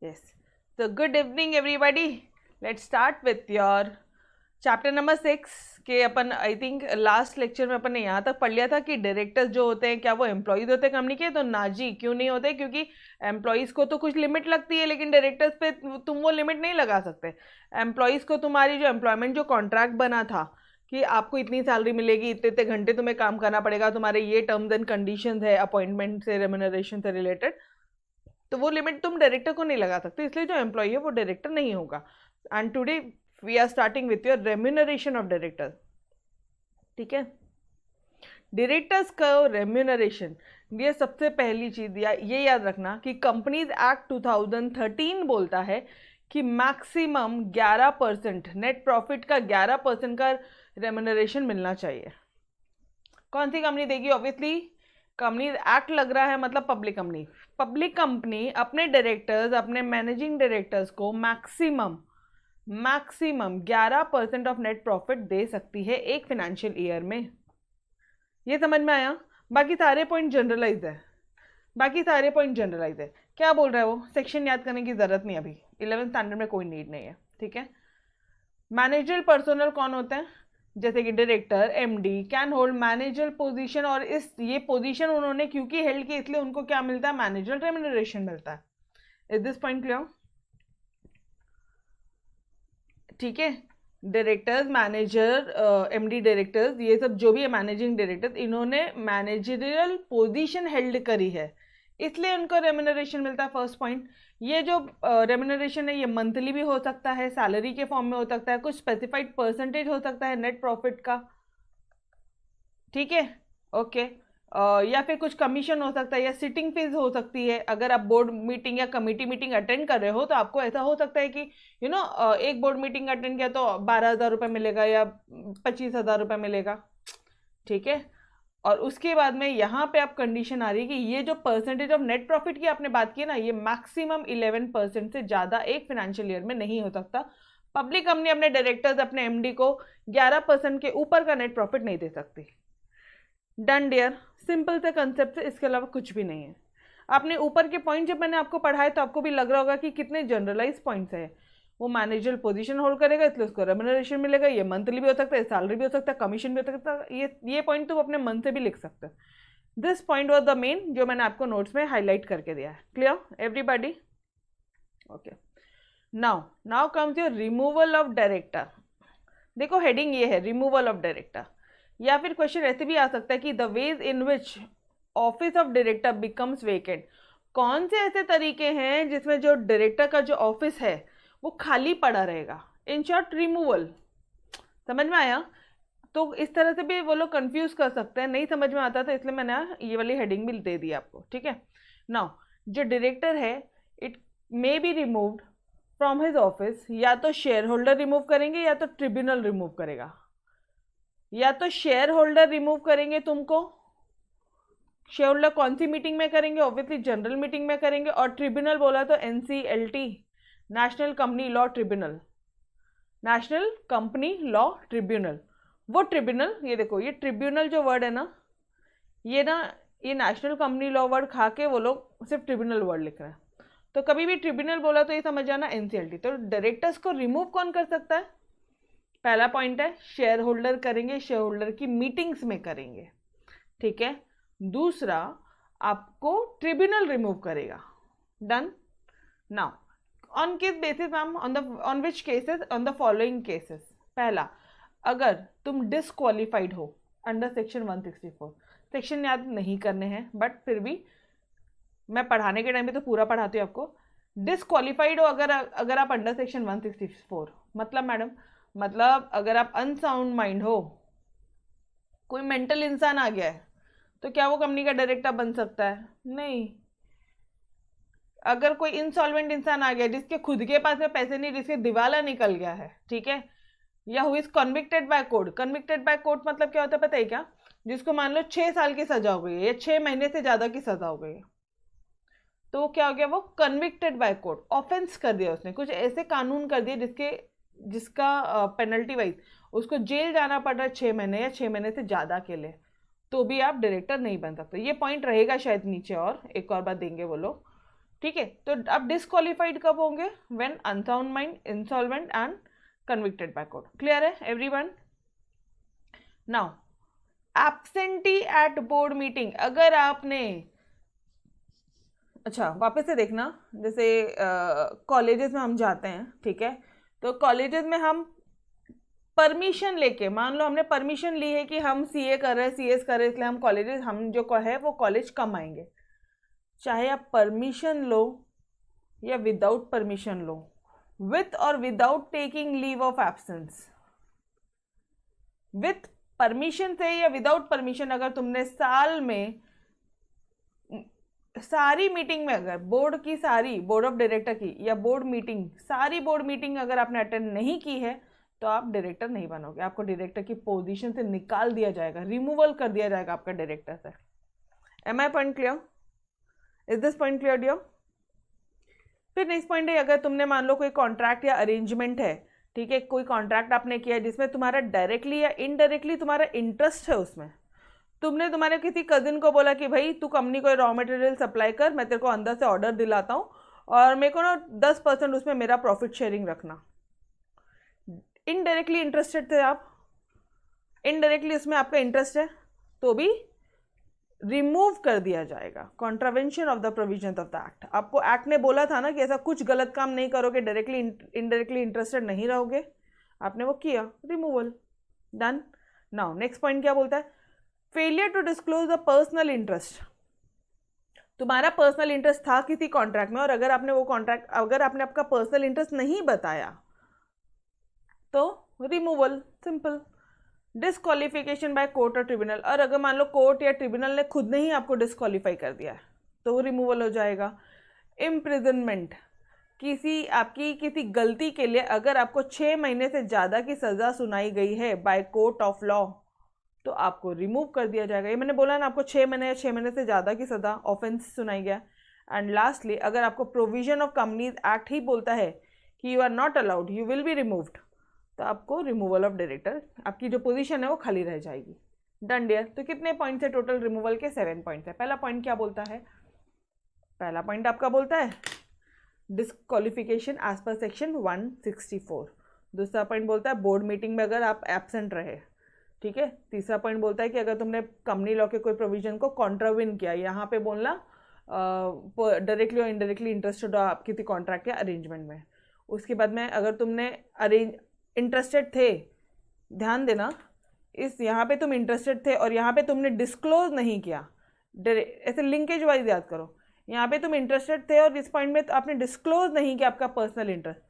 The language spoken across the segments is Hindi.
Yes. So good evening everybody. Let's start with your chapter number 6 के अपन आई थिंक लास्ट लेक्चर में अपन ने यहाँ तक पढ़ लिया था कि डायरेक्टर्स जो होते हैं क्या वो एम्प्लॉयज होते हैं कंपनी के, तो ना जी, क्यों नहीं होते, क्योंकि एम्प्लॉयज को तो कुछ लिमिट लगती है लेकिन डायरेक्टर्स पे तुम वो लिमिट नहीं लगा सकते। एम्प्लॉयज को तुम्हारी जो एम्प्लॉयमेंट जो कॉन्ट्रैक्ट बना था कि आपको इतनी सैलरी मिलेगी, इतने इतने घंटे तुम्हें काम करना पड़ेगा, तुम्हारे ये टर्म्स एंड कंडीशंस है अपॉइंटमेंट से रेम्यूनरेशन से रिलेटेड, तो वो लिमिट तुम डायरेक्टर को नहीं लगा सकते, इसलिए जो एम्प्लॉय है वो डायरेक्टर नहीं होगा। And today we are starting with your remuneration of director. ठीक है, डायरेक्टर्स का रेम्यूनरेशन, ये सबसे पहली चीज ये याद रखना कि कंपनीज एक्ट 2013 बोलता है कि मैक्सिमम 11% नेट प्रॉफिट का 11% का रेम्यूनरेशन मिलना चाहिए। कौन सी कंपनी देगी? ऑब्वियसली कंपनी एक्ट लग रहा है, मतलब पब्लिक कंपनी। पब्लिक कंपनी अपने डायरेक्टर्स, अपने मैनेजिंग डायरेक्टर्स को मैक्सिमम 11% ऑफ नेट प्रॉफिट दे सकती है एक फाइनेंशियल ईयर में। ये समझ में आया? बाकी सारे पॉइंट जनरलाइज है, क्या बोल रहा है वो सेक्शन याद करने की जरूरत नहीं, अभी 11th स्टैंडर्ड में कोई नीड नहीं है। ठीक है, मैनेजर पर्सनल कौन होते हैं? जैसे कि director, MD can hold manager position, और ये पोजीशन उन्होंने क्योंकि हेल्ड की इसलिए उनको क्या मिलता है? मैनेजर रेम्यूनरेशन मिलता है। Is this point clear? ठीक है, डायरेक्टर्स, मैनेजर, एमडी डायरेक्टर्स, ये सब जो भी है मैनेजिंग डायरेक्टर्स, इन्होंने मैनेजरियल पोजीशन हेल्ड करी है इसलिए उनको रेम्यूनरेशन मिलता है। फर्स्ट पॉइंट, ये जो रेम्यूनरेशन है ये मंथली भी हो सकता है, सैलरी के फॉर्म में हो सकता है, कुछ स्पेसिफाइड परसेंटेज हो सकता है नेट प्रॉफिट का। ठीक है, ओके। या फिर कुछ कमीशन हो सकता है, या सिटिंग फीस हो सकती है। अगर आप बोर्ड मीटिंग या कमेटी मीटिंग अटेंड कर रहे हो तो आपको ऐसा हो सकता है कि एक बोर्ड मीटिंग अटेंड किया तो 12,000 रुपये मिलेगा या 25,000 रुपये मिलेगा। ठीक है, और उसके बाद में यहाँ पे आप कंडीशन आ रही है कि ये जो परसेंटेज ऑफ नेट प्रॉफिट की आपने बात की है ना, ये मैक्सिमम 11% से ज़्यादा एक फाइनेंशियल ईयर में नहीं हो सकता। पब्लिक कंपनी अपने डायरेक्टर्स, अपने एमडी को 11% के ऊपर का नेट प्रॉफिट नहीं दे सकती। डन डियर, सिंपल से कंसेप्ट है, इसके अलावा कुछ भी नहीं है। आपने ऊपर के पॉइंट जब मैंने आपको पढ़ाए तो आपको भी लग रहा होगा कि कितने जनरलाइज पॉइंट्स है। वो मैनेजर पोजीशन होल्ड करेगा इसलिए उसको रेम्यूनरेशन मिलेगा, ये मंथली भी हो सकता है, सैलरी भी हो सकता है, कमीशन भी हो सकता है। ये पॉइंट तुम अपने मन से भी लिख सकते हो। This point was the main जो मैंने आपको नोट्स में हाईलाइट करके दिया है। Clear everybody? Okay, now comes your removal of director. देखो हेडिंग ये है, रिमूवल ऑफ डायरेक्टर। या फिर क्वेश्चन ऐसे भी आ सकता है कि the ways in which office of director becomes vacant. कौन से ऐसे तरीके हैं जिसमें जो डायरेक्टर का जो ऑफिस है वो खाली पड़ा रहेगा? In short removal. समझ में आया? तो इस तरह से भी वो लोग कंफ्यूज कर सकते हैं, नहीं समझ में आता था इसलिए मैंने ये वाली हेडिंग भी दे दी आपको। ठीक है, नाउ जो डायरेक्टर है it may be removed from his office, या तो शेयर होल्डर रिमूव करेंगे या तो ट्रिब्यूनल रिमूव करेगा। या तो शेयर होल्डर रिमूव करेंगे तुमको, शेयर होल्डर कौन सी मीटिंग में करेंगे? ऑब्वियसली जनरल मीटिंग में करेंगे। और ट्रिब्यूनल बोला तो NCLT, national company law tribunal, national company law tribunal. वो ट्रिब्यूनल, ये देखो ये ट्रिब्यूनल जो वर्ड है ना, ये नेशनल कंपनी लॉ वर्ड खा के वो लोग सिर्फ ट्रिब्यूनल वर्ड लिख रहे हैं। तो कभी भी ट्रिब्यूनल बोला तो ये समझ जाना एनसीएलटी। तो डायरेक्टर्स को रिमूव कौन कर सकता है? पहला पॉइंट है शेयर होल्डर करेंगे, शेयर होल्डर की मीटिंग्स में करेंगे। ठीक है, दूसरा आपको ट्रिब्यूनल रिमूव करेगा। डन। नाउ ऑन किस basis ma'am? On which cases? On the following cases. पहला, अगर तुम डिसक्वालिफाइड हो अंडर सेक्शन 164। सेक्शन याद नहीं करने हैं बट फिर भी मैं पढ़ाने के टाइम पे तो पूरा पढ़ाती हूँ आपको। डिसक्वालिफाइड हो अगर आप अंडर सेक्शन 164, मतलब मैडम, मतलब अगर आप अनसाउंड माइंड हो, कोई मेंटल इंसान आ गया है, तो क्या वो कंपनी का डायरेक्टर बन सकता है? नहीं। अगर कोई इंसॉल्वेंट इंसान आ गया जिसके खुद के पास में पैसे नहीं, जिसके दिवाला निकल गया है, ठीक है, या who is convicted by court. Convicted by court मतलब क्या होता है पता है क्या? जिसको मान लो 6 साल की सजा हो गई है या 6 महीने से ज्यादा की सजा हो गई है, तो वो क्या हो गया? वो कन्विक्टेड बाय कोर्ट, ऑफेंस कर दिया उसने, कुछ ऐसे कानून कर दिए जिसका पेनल्टी वाइज उसको जेल जाना पड़ रहा है 6 महीने या 6 महीने से ज़्यादा के लिए, तो भी आप डायरेक्टर नहीं बन सकते। ये पॉइंट रहेगा शायद नीचे, और एक और बात देंगे वो लोग। ठीक है, तो आप डिस्क्वालिफाइड कब होंगे? When unsound mind, insolvent and convicted by court. Clear है everyone? Now absentee at board meeting, अगर आपने, अच्छा वापस से देखना, जैसे कॉलेजेस में हम जाते हैं, ठीक है, तो कॉलेजेस में हम परमिशन लेके, मान लो हमने परमिशन ली है कि हम सीए कर रहे हैं, सीएस कर रहे हैं, इसलिए हम कॉलेजेस, हम जो है वो कॉलेज कम आएंगे। चाहे आप परमिशन लो या विदाउट परमिशन लो, विथ और without taking leave of absence, with permission से या विदाउट परमिशन, अगर तुमने साल में सारी मीटिंग में, अगर बोर्ड की सारी, बोर्ड ऑफ डायरेक्टर की या बोर्ड मीटिंग, सारी बोर्ड मीटिंग अगर आपने अटेंड नहीं की है, तो आप डायरेक्टर नहीं बनोगे, आपको डायरेक्टर की पोजीशन से निकाल दिया जाएगा, रिमूवल कर दिया जाएगा आपका डायरेक्टर से। Am I point clear? Is this point clear dear? फिर नेक्स्ट पॉइंट है, अगर तुमने मान लो कोई कॉन्ट्रैक्ट या अरेंजमेंट है, ठीक है, कोई कॉन्ट्रैक्ट आपने किया जिसमें तुम्हारा डायरेक्टली या इनडायरेक्टली तुम्हारा इंटरेस्ट है उसमें, तुमने तुम्हारे किसी कजिन को बोला कि भाई तू कंपनी को रॉ मटेरियल सप्लाई कर, मैं तेरे को अंदर से ऑर्डर दिलाता हूँ और मेरे को ना 10% उसमें मेरा प्रॉफिट शेयरिंग रखना। इनडायरेक्टली इंटरेस्टेड थे आप, इनडायरेक्टली उसमें आपका इंटरेस्ट है, तो भी रिमूव कर दिया जाएगा। Contravention of the provision of the act, आपको एक्ट ने बोला था ना कि ऐसा कुछ गलत काम नहीं करोगे, डायरेक्टली इनडायरेक्टली इंटरेस्टेड नहीं रहोगे, आपने वो किया, removal, done. Now next point क्या बोलता है? Failure to disclose the personal interest, तुम्हारा पर्सनल इंटरेस्ट था किसी कॉन्ट्रैक्ट में और अगर आपने वो कॉन्ट्रैक्ट, अगर आपने आपका पर्सनल इंटरेस्ट नहीं बताया तो removal, simple. Disqualification by court और ट्रिब्यूनल, और अगर मान लो कोर्ट या ट्रिब्यूनल ने खुद ने ही आपको डिस्क्वालीफाई कर दिया है तो वो रिमूवल हो जाएगा। इम्प्रिजनमेंट, आपकी किसी गलती के लिए अगर आपको 6 महीने से ज़्यादा की सज़ा सुनाई गई है बाय कोर्ट ऑफ लॉ, तो आपको रिमूव कर दिया जाएगा। ये मैंने बोला ना, आपको 6 महीने या 6 महीने से ज़्यादा की सज़ा, ऑफेंस सुनाई गया। एंड लास्टली, अगर आपको प्रोविजन ऑफ कंपनीज एक्ट ही बोलता है कि you are not allowed, you will be removed, तो आपको रिमूवल ऑफ डायरेक्टर, आपकी जो पोजीशन है वो खाली रह जाएगी। Done dear. तो कितने पॉइंट्स है टोटल रिमूवल के? 7 पॉइंट्स है। पहला पॉइंट क्या बोलता है? पहला पॉइंट आपका बोलता है डिस्क्वालिफिकेशन एज पर सेक्शन 164। दूसरा पॉइंट बोलता है बोर्ड मीटिंग में अगर आप एब्सेंट रहे, ठीक है। तीसरा पॉइंट बोलता है कि अगर तुमने कंपनी लॉ के कोई प्रोविजन को कॉन्ट्राविन किया, यहाँ पे बोलना डायरेक्टली और इनडायरेक्टली इंटरेस्टेड हो आप किसी कॉन्ट्रैक्ट या अरेंजमेंट में। उसके बाद में अगर तुमने इंटरेस्टेड थे, ध्यान देना, इस यहाँ पे तुम इंटरेस्टेड थे और यहाँ पे तुमने डिस्क्लोज नहीं किया, ऐसे लिंकेज वाइज याद करो, यहाँ पे तुम इंटरेस्टेड थे और इस पॉइंट में तो आपने डिस्क्लोज नहीं किया आपका पर्सनल इंटरेस्ट,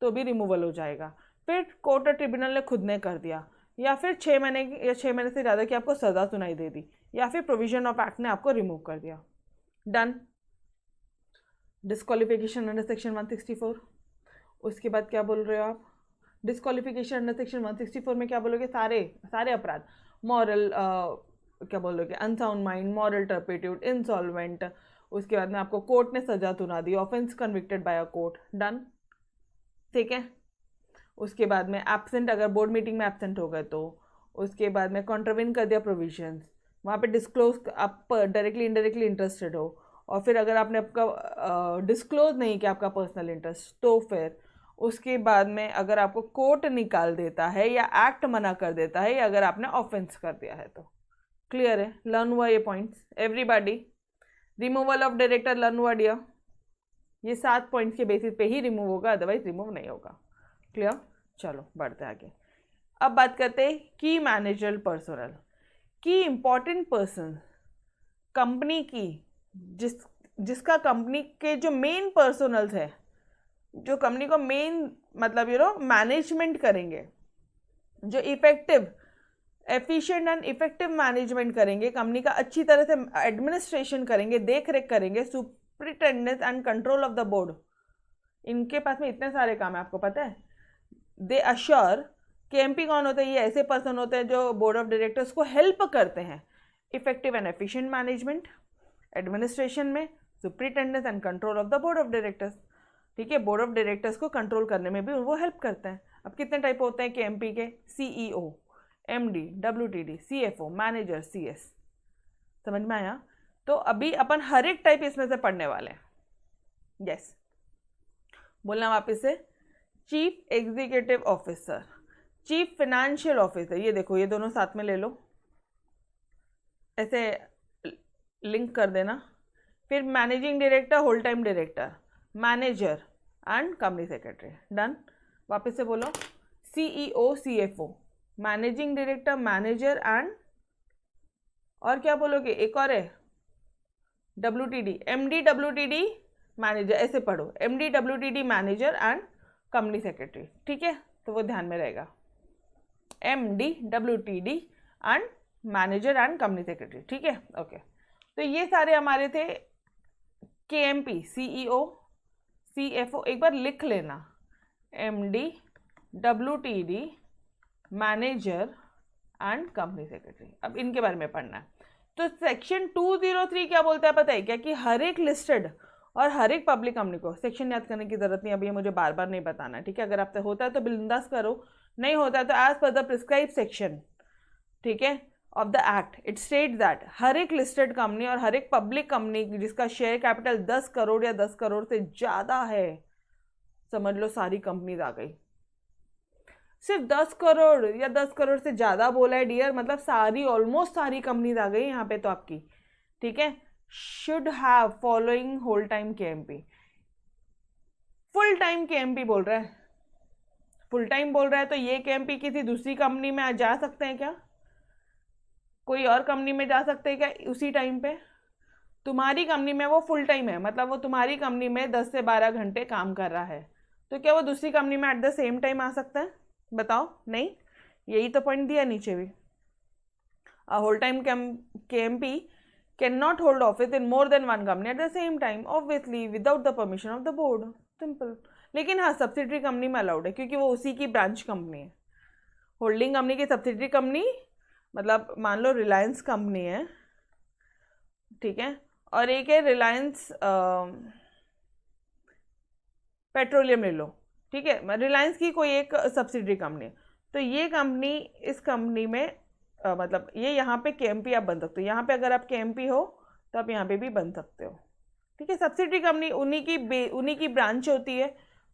तो भी रिमूवल हो जाएगा। फिर कोर्ट और ट्रिब्यूनल ने खुद ने कर दिया, या फिर 6 महीने या 6 महीने से ज़्यादा की आपको सज़ा सुनाई दे दी, या फिर प्रोविजन ऑफ एक्ट ने आपको रिमूव कर दिया। डन। Disqualification under section 164। उसके बाद क्या बोल रहे हो आप? डिस्क्वालिफिकेशन अंडर सेक्शन 164 में क्या बोलोगे? सारे अपराध, मॉरल क्या बोलोगे, unsound mind, moral turpitude, insolvent. उसके बाद में आपको कोर्ट ने सजा सुना दी, offence convicted by a court. Done, ठीक है। उसके बाद में एब्सेंट, अगर बोर्ड मीटिंग में एब्सेंट हो गए तो। उसके बाद में कॉन्ट्राविन कर दिया प्रोविजंस, वहाँ पे डिस्क्लोज, आप डायरेक्टली इनडायरेक्टली इंटरेस्टेड हो, और फिर अगर आपने आपका डिस्क्लोज नहीं किया आपका पर्सनल इंटरेस्ट, तो फिर उसके बाद में अगर आपको कोर्ट निकाल देता है या एक्ट मना कर देता है, या अगर आपने ऑफेंस कर दिया है तो। क्लियर है? लर्न हुआ ये points everybody? Removal of director learn हुआ डियर? ये 7 पॉइंट्स के बेसिस पे ही रिमूव होगा, अदरवाइज रिमूव नहीं होगा। क्लियर? चलो बढ़ते आगे। अब बात करते हैं की मैनेजरल पर्सनल, की इंपॉर्टेंट पर्सन कंपनी की, जिसका कंपनी के जो मेन पर्सनल्स है, जो कंपनी को मेन मतलब मैनेजमेंट करेंगे, जो effective, efficient and effective management करेंगे, कंपनी का अच्छी तरह से एडमिनिस्ट्रेशन करेंगे, देख रेख करेंगे, superintendence and control of the board. इनके पास में इतने सारे काम है, आपको पता है। दे अश्योर कि एमपी कौन होते हैं? ये ऐसे पर्सन होते हैं जो बोर्ड ऑफ डायरेक्टर्स को हेल्प करते हैं effective and efficient management, administration में, superintendence and control of the board of directors. ठीक है, बोर्ड ऑफ डायरेक्टर्स को कंट्रोल करने में भी वो हेल्प करते हैं। अब कितने टाइप होते हैं कि एमपी के? CEO, MD, WTD, CFO, manager, CS. समझ में आया? तो अभी अपन हर एक टाइप इसमें से पढ़ने वाले हैं। यस, बोलना वापस से, chief executive officer, chief financial officer, ये देखो ये दोनों साथ में ले लो, ऐसे लिंक कर देना। फिर managing director, whole time director, manager and company secretary, done. वापस से बोलो, CEO CFO, managing director, manager and, और क्या बोलोगे, एक और है डब्ल्यूटीडी, एमडी डब्ल्यूटीडी मैनेजर, ऐसे पढ़ो, MD WTD manager and company secretary, ठीक है, तो वो ध्यान में रहेगा, MD WTD and manager and company secretary, ठीक है, ओके। तो ये सारे हमारे थे केएमपी, सीईओ सीएफओ, एक बार लिख लेना, MD WTD manager and company secretary. अब इनके बारे में पढ़ना है। तो सेक्शन 203 क्या बोलता है पता है क्या, कि हर एक लिस्टेड और हर एक पब्लिक कंपनी को, सेक्शन याद करने की जरूरत नहीं, अभी मुझे बार बार नहीं बताना, ठीक है। अगर आपसे होता है तो बिंदास करो, नहीं होता है तो as per the prescribe section, ठीक है, of the act, it state that हर एक लिस्टेड कंपनी और हर एक पब्लिक कंपनी जिसका शेयर कैपिटल 10 करोड़ या 10 करोड़ से ज़्यादा है, समझ लो सारी कंपनीज आ गई। सिर्फ 10 करोड़ या 10 करोड़ से ज़्यादा बोला है डियर, मतलब सारी, ऑलमोस्ट सारी कंपनीज आ गई यहाँ पे तो आपकी, ठीक है। Should have following whole time KMP, full time KMP बोल रहा है, फुल टाइम बोल रहा है, तो ये केएमपी किसी दूसरी कंपनी में जा सकते हैं क्या, कोई और कंपनी में जा सकते हैं क्या उसी टाइम पे? तुम्हारी कंपनी में वो फुल टाइम है, मतलब वो तुम्हारी कंपनी में 10 से 12 घंटे काम कर रहा है, तो क्या वो दूसरी कंपनी में एट द सेम टाइम आ सकता है? बताओ, नहीं। यही तो पॉइंट दिया नीचे भी, a whole time KMP cannot hold office in more than one company at the same time, obviously without the permission of the board, simple. लेकिन हाँ, सब्सिडरी कंपनी में अलाउड है, क्योंकि वो उसी की ब्रांच कंपनी है। होल्डिंग कंपनी की सब्सिडरी कंपनी, मतलब मान लो रिलायंस कंपनी है, ठीक है, और एक है रिलायंस पेट्रोलियम ले लो, ठीक है, रिलायंस की कोई एक सब्सिडरी कंपनी, तो ये कंपनी, इस कंपनी में मतलब ये यहाँ पे केएमपी आप बन सकते हो, यहाँ पे अगर आप केएमपी हो तो आप यहाँ पे भी बन सकते हो, ठीक है। सब्सिडरी कंपनी उन्हीं की ब्रांच होती है,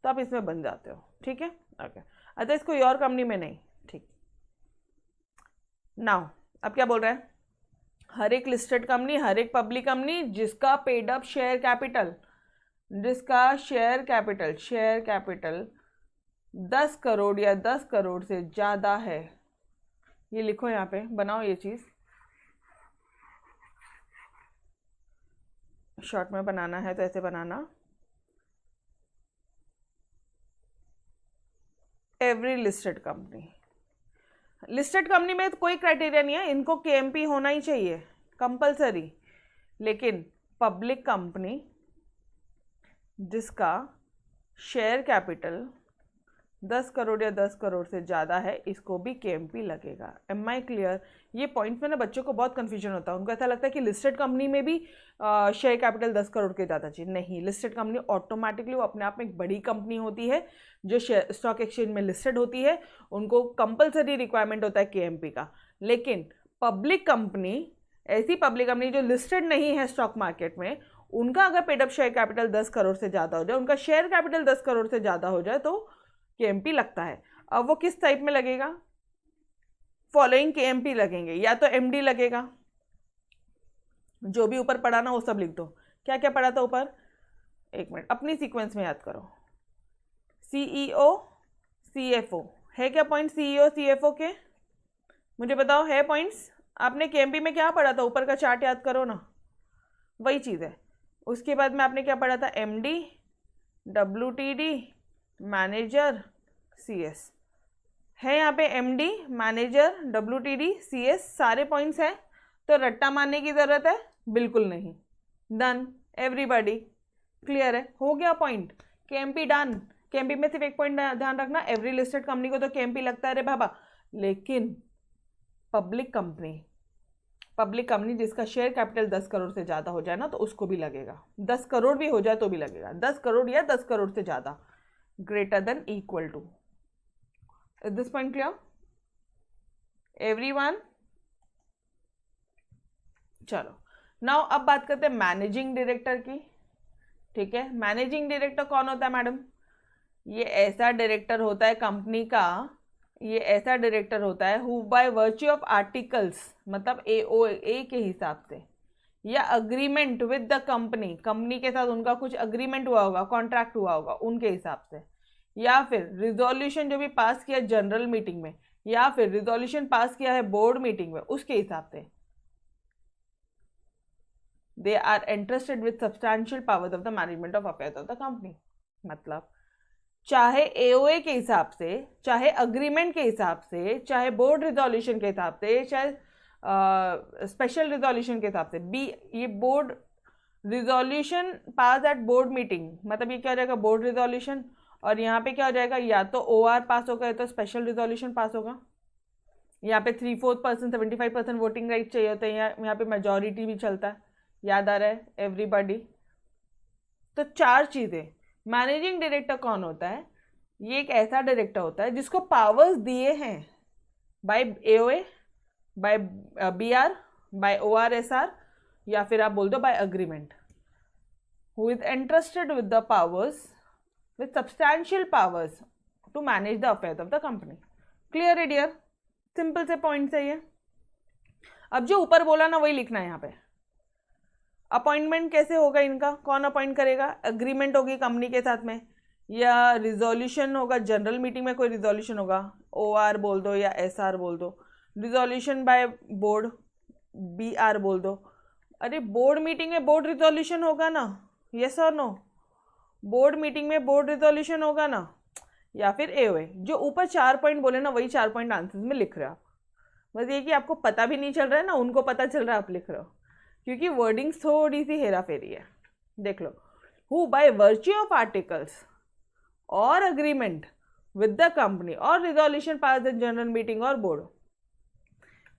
तो आप इसमें बन जाते हो, ठीक है, ओके। अदरवाइज कोई और कंपनी में नहीं, ठीक। नाउ अब क्या बोल रहा है, हर एक लिस्टेड कंपनी, हर एक पब्लिक कंपनी जिसका पेड अप शेयर कैपिटल, जिसका शेयर कैपिटल 10 करोड़ या 10 करोड़ से ज़्यादा है, ये लिखो यहाँ पे, बनाओ ये चीज़, शॉर्ट में बनाना है तो ऐसे बनाना, every listed company, listed company में कोई क्राइटेरिया नहीं है, इनको केएमपी होना ही चाहिए कंपलसरी, लेकिन पब्लिक कंपनी जिसका शेयर कैपिटल 10 करोड़ या 10 करोड़ से ज़्यादा है, इसको भी केएमपी लगेगा। Am I clear? ये पॉइंट में ना बच्चों को बहुत कन्फ्यूजन होता है, उनको ऐसा लगता है कि लिस्टेड कंपनी में भी शेयर कैपिटल 10 करोड़ के ज़्यादा चाहिए, नहीं। लिस्टेड कंपनी ऑटोमेटिकली वो अपने आप में एक बड़ी कंपनी होती है, जो स्टॉक एक्सचेंज में लिस्टेड होती है, उनको कंपलसरी रिक्वायरमेंट होता है केएमपी का। लेकिन पब्लिक कंपनी, ऐसी पब्लिक कंपनी जो लिस्टेड नहीं है स्टॉक मार्केट में, उनका अगर paid up share capital 10 crore से ज़्यादा हो जाए, उनका शेयर कैपिटल 10 करोड़ से ज़्यादा हो जाए, तो केएमपी लगता है। अब वो किस टाइप में लगेगा, फॉलोइंग केएमपी लगेंगे, या तो एमडी लगेगा, जो भी ऊपर पढ़ा ना वो सब लिख दो, क्या क्या पढ़ा था ऊपर, एक मिनट अपनी सीक्वेंस में याद करो। सीईओ सीएफओ है क्या पॉइंट, सीईओ सीएफओ के मुझे बताओ, है पॉइंट्स? आपने केएमपी में क्या पढ़ा था, ऊपर का चार्ट याद करो ना, वही चीज़ है। उसके बाद में आपने क्या पढ़ा था, एमडी डब्ल्यूटीडी मैनेजर सीएस, है यहाँ पे एमडी मैनेजर डब्ल्यूटीडी सीएस, सारे पॉइंट्स हैं, तो रट्टा मारने की ज़रूरत है बिल्कुल नहीं। डन, एवरीबॉडी क्लियर है, हो गया पॉइंट, केएमपी डन। केएमपी में सिर्फ एक पॉइंट ध्यान रखना, एवरी लिस्टेड कंपनी को तो केएमपी लगता है रे बाबा, लेकिन पब्लिक कंपनी जिसका शेयर कैपिटल 10 करोड़ से ज़्यादा हो जाए ना, तो उसको भी लगेगा, 10 करोड़ भी हो जाए तो भी लगेगा, 10 करोड़ या 10 करोड़ से ज़्यादा, greater than equal to. Is this point clear? Everyone? चलो, नाउ अब बात करते हैं मैनेजिंग डायरेक्टर की। ठीक है। मैनेजिंग डायरेक्टर कौन होता है मैडम? ये ऐसा डायरेक्टर होता है कंपनी का, ये ऐसा डायरेक्टर होता है who by virtue of articles, मतलब AOA के हिसाब से, या agreement with the company, company के साथ उनका कुछ अग्रीमेंट हुआ होगा, कॉन्ट्रैक्ट हुआ होगा उनके हिसाब से, या फिर रिजोल्यूशन जो भी पास किया जनरल मीटिंग में, या फिर रिजोल्यूशन पास किया है बोर्ड मीटिंग में, उसके हिसाब से they are interested with substantial powers of the management of affairs of the company. मतलब चाहे AOA के हिसाब से, चाहे अग्रीमेंट के हिसाब से, चाहे बोर्ड रिजोल्यूशन के हिसाब से, चाहे स्पेशल रिजोल्यूशन के हिसाब से भी, ये board resolution pass at board meeting, मतलब ये क्या हो जाएगा, बोर्ड रिजोल्यूशन, और यहाँ पे क्या हो जाएगा, या तो OR पास होगा या तो स्पेशल रिजोल्यूशन पास होगा। यहाँ पे 3/4% 75% वोटिंग राइट चाहिए होता है, यहाँ पे मेजोरिटी भी चलता है, याद आ रहा है एवरीबॉडी? तो 4 चीज़ें। मैनेजिंग डायरेक्टर कौन होता है? ये एक ऐसा डायरेक्टर होता है जिसको पावर्स दिए हैं by AOA, by BR, by ORSR, या फिर आप बोल दो by agreement, who is interested with the powers, with substantial powers to manage the affairs of the company. Clear है डियर? सिंपल से पॉइंट्स है ये। अब जो ऊपर बोला ना वही लिखना है यहाँ पे। अपॉइंटमेंट कैसे होगा इनका, कौन अपॉइंट करेगा? एग्रीमेंट होगी कंपनी के साथ में, या रिजोल्यूशन होगा, जनरल मीटिंग में कोई रिजोल्यूशन होगा, OR बोल दो या SR बोल दो, रिजोल्यूशन बाय बोर्ड BR बोल दो। अरे बोर्ड मीटिंग में बोर्ड रिजोल्यूशन होगा ना, यस और नो? बोर्ड मीटिंग में बोर्ड रिजोल्यूशन होगा ना, या फिर AOA। जो ऊपर 4 पॉइंट बोले ना वही 4 पॉइंट आंसर्स में लिख रहे हो आप। बस ये कि आपको पता भी नहीं चल रहा है ना, उनको पता चल रहा है आप लिख रहे हो, क्योंकि वर्डिंग्स थोड़ी सी हेरा फेरी है। देख लो, who by virtue of articles और अग्रीमेंट विद द कंपनी और resolution pass in general meeting और बोर्ड।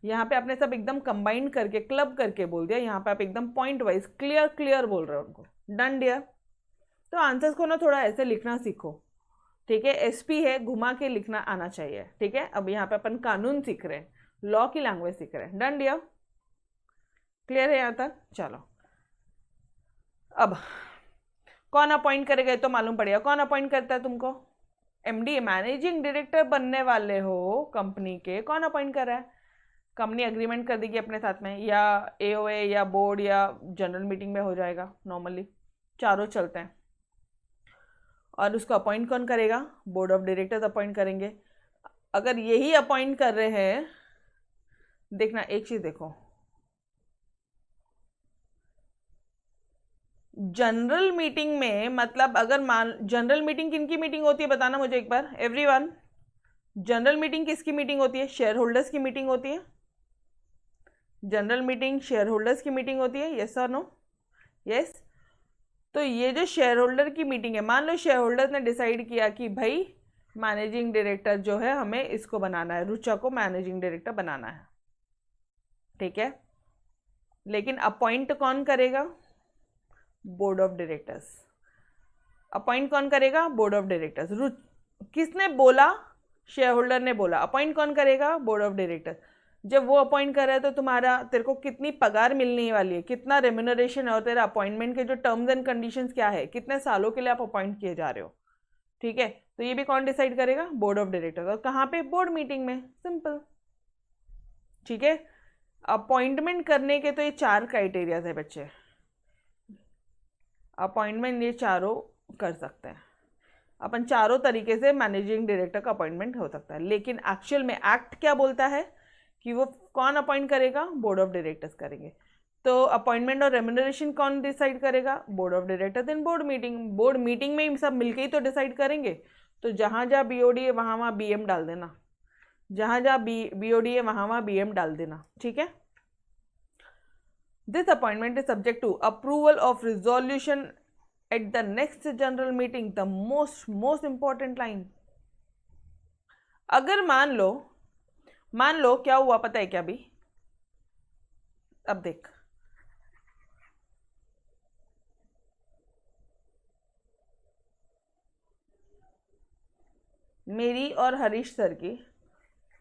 यहाँ पे आपने सब एकदम कंबाइन करके, क्लब करके बोल दिया, यहाँ पे आप एकदम पॉइंट वाइज क्लियर बोल रहे हो उनको। Done dear? तो आंसर्स को ना थोड़ा ऐसे लिखना सीखो, ठीक है? SP है, घुमा के लिखना आना चाहिए, ठीक है? अब यहाँ पे अपन कानून सीख रहे हैं, लॉ की लैंग्वेज सीख रहे हैं। Done dear? क्लियर है यहाँ तक? चलो, अब कौन अपॉइंट करेगा तो मालूम पड़ेगा। कौन अपॉइंट करता है तुमको? MD, मैनेजिंग डायरेक्टर बनने वाले हो कंपनी के, कौन अपॉइंट कर रहा है? कंपनी अग्रीमेंट कर देगी अपने साथ में, या AOA या बोर्ड या जनरल मीटिंग में हो जाएगा, नॉर्मली चारों चलते हैं। और उसको अपॉइंट कौन करेगा? बोर्ड ऑफ डायरेक्टर्स अपॉइंट करेंगे। अगर यही अपॉइंट कर रहे हैं, देखना एक चीज देखो, जनरल मीटिंग में, मतलब अगर मान, जनरल मीटिंग किन की मीटिंग होती है बताना मुझे एक बार एवरीवन। जनरल मीटिंग किसकी मीटिंग होती है? शेयर होल्डर्स की मीटिंग होती है। जनरल मीटिंग शेयर होल्डर्स की मीटिंग होती है, यस और नो? यस। तो ये जो शेयर होल्डर की मीटिंग है, मान लो शेयर होल्डर्स ने डिसाइड किया कि भाई मैनेजिंग डायरेक्टर जो है हमें इसको बनाना है, रुचा को मैनेजिंग डायरेक्टर बनाना है, ठीक है? लेकिन अपॉइंट कौन करेगा? Board of directors. अपॉइंट कौन करेगा? Board of directors. किसने बोला? शेयर होल्डर ने बोला। अपॉइंट कौन करेगा? Board of directors. जब वो अपॉइंट कर रहा है तो तेरे को कितनी पगार मिलने वाली है, कितना रेम्यूनरेशन है, और तेरा अपॉइंटमेंट के जो टर्म्स एंड कंडीशंस क्या है, कितने सालों के लिए आप अपॉइंट किए जा रहे हो, ठीक है? तो ये भी कौन डिसाइड करेगा? Board of directors. और कहाँ पे? बोर्ड मीटिंग में। सिंपल, ठीक है? अपॉइंटमेंट करने के तो ये 4 क्राइटेरियाज है बच्चे। अपॉइंटमेंट ये चारों कर सकते हैं अपन, चारों तरीके से मैनेजिंग डायरेक्टर का अपॉइंटमेंट हो सकता है। लेकिन एक्चुअल में एक्ट क्या बोलता है कि वो कौन अपॉइंट करेगा? बोर्ड ऑफ डायरेक्टर्स करेंगे। तो अपॉइंटमेंट और रेम्यूनरेशन कौन डिसाइड करेगा? Board of directors in board meeting. Board meeting में सब मिलके ही तो डिसाइड करेंगे। तो जहाँ जहाँ BOD है वहाँ वहाँ BM डाल देना, जहाँ जहाँ BOD है वहाँ वहाँ BM डाल देना, ठीक है? This appointment is subject to approval of resolution at the next general meeting. The most important line. अगर मान लो क्या हुआ पता है क्या? अभी अब देख, मेरी और हरीश सर की,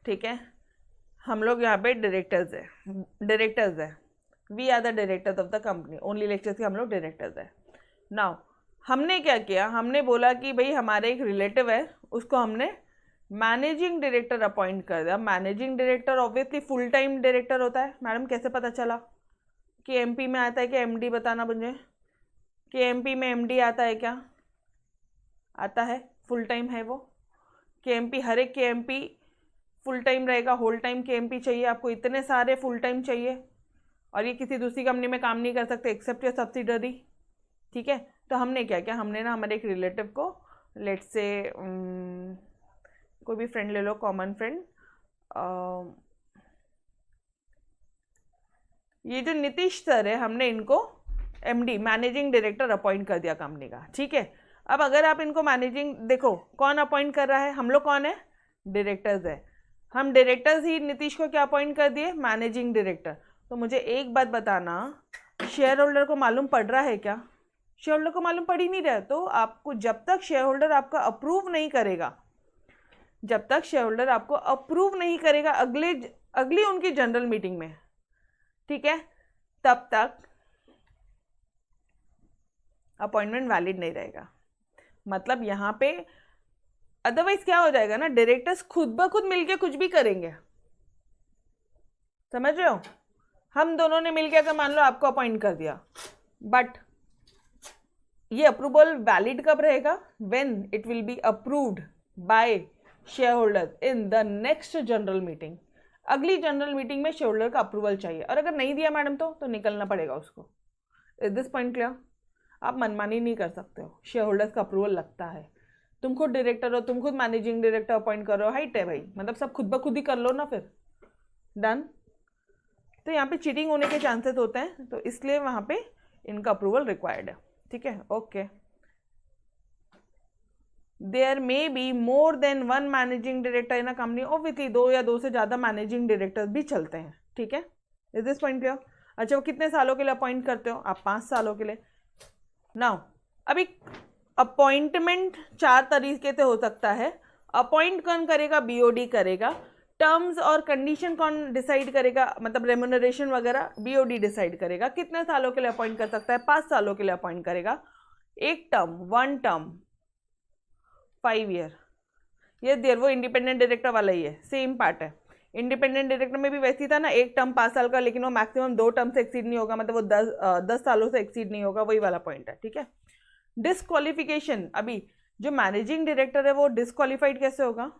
ठीक है, हम लोग यहाँ पे डायरेक्टर्स है। We are the directors of the company, only lectures के हम लोग डायरेक्टर्स है। नाउ हमने क्या किया, हमने बोला कि भाई हमारे एक रिलेटिव है, उसको हमने मैनेजिंग डायरेक्टर अपॉइंट कर दिया। Managing director obviously full time director होता है। मैडम कैसे पता चला कि एमपी में आता है कि एमडी, बताना मुझे कि एमपी में एमडी आता है क्या? आता है, फुल टाइम है वो। के एमपी, हर एक के एमपी फुल टाइम रहेगा, होल टाइम के एमपी चाहिए आपको, इतने सारे फुल टाइम चाहिए, और ये किसी दूसरी कंपनी में काम नहीं कर सकते एक्सेप्ट योर सब्सिडरी। ठीक है, तो हमने क्या किया, हमने ना हमारे एक रिलेटिव को, लेट्स से कोई भी फ्रेंड ले लो, कॉमन फ्रेंड, ये जो नीतीश सर है, हमने इनको एमडी मैनेजिंग डायरेक्टर अपॉइंट कर दिया कंपनी का। ठीक है, अब अगर आप इनको मैनेजिंग, देखो कौन अपॉइंट कर रहा है, हम लोग कौन है, डायरेक्टर्स है, हम डायरेक्टर्स ही नीतीश को क्या अपॉइंट कर दिए, मैनेजिंग डायरेक्टर। तो मुझे एक बात बताना, शेयर होल्डर को मालूम पड़ रहा है क्या? शेयर होल्डर को मालूम पड़ ही नहीं रहा है। तो आपको जब तक शेयर होल्डर आपका अप्रूव नहीं करेगा, जब तक शेयर होल्डर आपको अप्रूव नहीं करेगा अगली उनकी जनरल मीटिंग में, ठीक है, तब तक अपॉइंटमेंट वैलिड नहीं रहेगा। मतलब यहाँ पे अदरवाइज क्या हो जाएगा ना, डायरेक्टर्स खुद ब खुद मिलके कुछ भी करेंगे, समझ रहे हो? हम दोनों ने मिलके अगर मान लो आपको अपॉइंट कर दिया, बट ये अप्रूवल वैलिड कब रहेगा, when it will be approved by share holders in the next general meeting. अगली जनरल मीटिंग में शेयर होल्डर का अप्रूवल चाहिए, और अगर नहीं दिया मैडम तो निकलना पड़ेगा उसको। Is this point clear? आप मनमानी नहीं कर सकते हो, शेयर होल्डर्स का अप्रूवल लगता है। तुम खुद डायरेक्टर हो, तुम खुद मैनेजिंग डायरेक्टर अपॉइंट कर रहे हो, हाइट है भाई, मतलब सब खुद ब खुद ही कर लो ना फिर, डन। तो यहाँ पे चीटिंग होने के चांसेस होते हैं, तो इसलिए वहाँ पे इनका अप्रूवल रिक्वायर्ड है। ठीक है, okay. There may be more than one managing director in a company, obviously दो या दो से ज़्यादा मैनेजिंग डायरेक्टर भी चलते हैं। ठीक है, इज दिस पॉइंट क्लियर? अच्छा, वो कितने सालों के लिए अपॉइंट करते हो आप? 5 सालों के लिए। नाउ अभी अपॉइंटमेंट 4 तरीके से हो सकता है। अपॉइंट कौन करेगा? बीओडी करेगा। टर्म्स और कंडीशन कौन डिसाइड करेगा, मतलब रेम्यूनरेशन वगैरह बीओडी डिसाइड करेगा। कितने सालों के लिए अपॉइंट कर सकता है? 5 सालों के लिए अपॉइंट करेगा। एक टर्म, 1 टर्म, 5 ईयर, ये देर वो इंडिपेंडेंट डायरेक्टर वाला ही है, सेम पार्ट है। इंडिपेंडेंट डायरेक्टर में भी वैसी था ना, एक टर्म 5 साल का, लेकिन वो मैक्सिमम 2 टर्म से एक्सीड नहीं होगा, मतलब वो 10 सालों से एक्सीड नहीं होगा, वही वाला पॉइंट है। ठीक है, डिस्क्वालिफिकेशन, अभी जो मैनेजिंग डायरेक्टर है वो डिस्क्वालिफाइड कैसे होगा?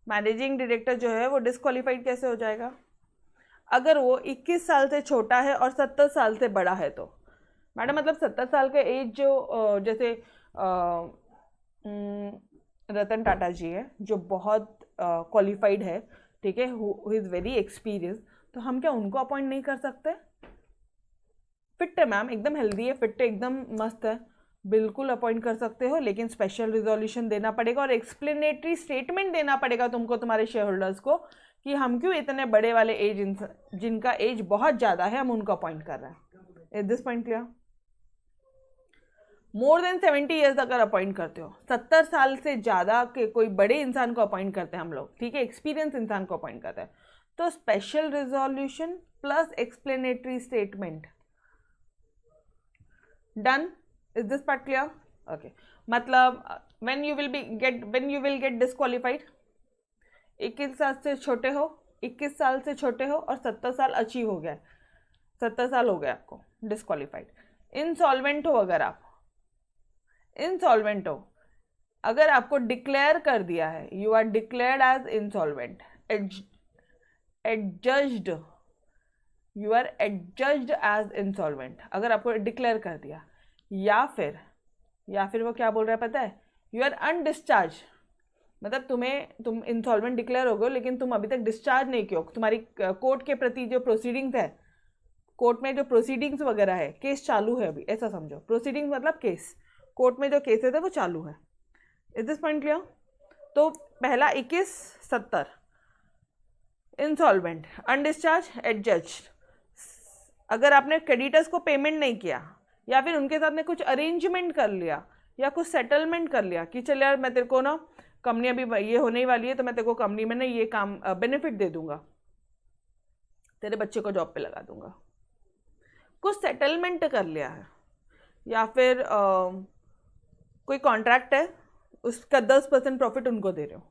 मैनेजिंग डायरेक्टर जो है वो डिस्क्वालिफाइड कैसे हो जाएगा? अगर वो 21 साल से छोटा है और 70 साल से बड़ा है तो। मैडम मतलब 70 साल का एज जो जैसे रतन टाटा जी है जो बहुत क्वालिफाइड है, ठीक है, हु इज़ वेरी एक्सपीरियंस, तो हम क्या उनको अपॉइंट नहीं कर सकते? फिट है मैम, एकदम हेल्दी है, फिट है, एकदम मस्त है, बिल्कुल अपॉइंट कर सकते हो, लेकिन स्पेशल रिजोल्यूशन देना पड़ेगा और एक्सप्लेनेटरी स्टेटमेंट देना पड़ेगा तुमको, तुम्हारे शेयर होल्डर्स को, कि हम क्यों इतने बड़े वाले एज, जिनका एज बहुत ज़्यादा है, हम उनको अपॉइंट कर रहे हैं। Is this point clear? More than 70 years अगर अपॉइंट करते हो, 70 साल से ज़्यादा के कोई बड़े इंसान को अपॉइंट करते हैं हम लोग, ठीक है, एक्सपीरियंस इंसान को अपॉइंट करते हैं, तो special resolution plus explanatory statement, done. Is this part clear? Okay, मतलब when you will get disqualified, 21 साल से छोटे हो, 21 साल से छोटे हो और 70 साल अचीव हो गया, 70 साल हो गए आपको, डिस्क्वालिफाइड। इंसॉल्वेंट हो, अगर आप इंसॉल्वेंट हो, अगर आपको डिक्लेयर कर दिया है, you are declared as insolvent, adjudged, you are adjudged as insolvent, अगर आपको डिक्लेयर कर दिया, या फिर वो क्या बोल रहा है पता है, यू आर अनडिस्चार्ज, मतलब तुम इंसॉल्वेंट डिक्लेयर हो गए लेकिन तुम अभी तक डिस्चार्ज नहीं किए, तुम्हारी कोर्ट के प्रति जो प्रोसीडिंग्स है, कोर्ट में जो प्रोसीडिंग्स वगैरह है, केस चालू है अभी, ऐसा समझो, प्रोसीडिंग्स मतलब केस, कोर्ट में जो केसेस है वो चालू है। Is this point clear? तो पहला 21, 70, इंसॉल्वेंट, अनडिस्चार्ज, एडजस्ड। अगर आपने क्रेडिटर्स को पेमेंट नहीं किया, या फिर उनके साथ में कुछ अरेंजमेंट कर लिया या कुछ सेटलमेंट कर लिया कि चल यार मैं तेरे को ना, कंपनी अभी ये होने ही वाली है तो मैं तेरे को कंपनी में ना ये काम बेनिफिट दे दूंगा, तेरे बच्चे को जॉब पे लगा दूंगा, कुछ सेटलमेंट कर लिया है, या फिर कोई कॉन्ट्रैक्ट है उसका 10% प्रॉफिट उनको दे रहे हो,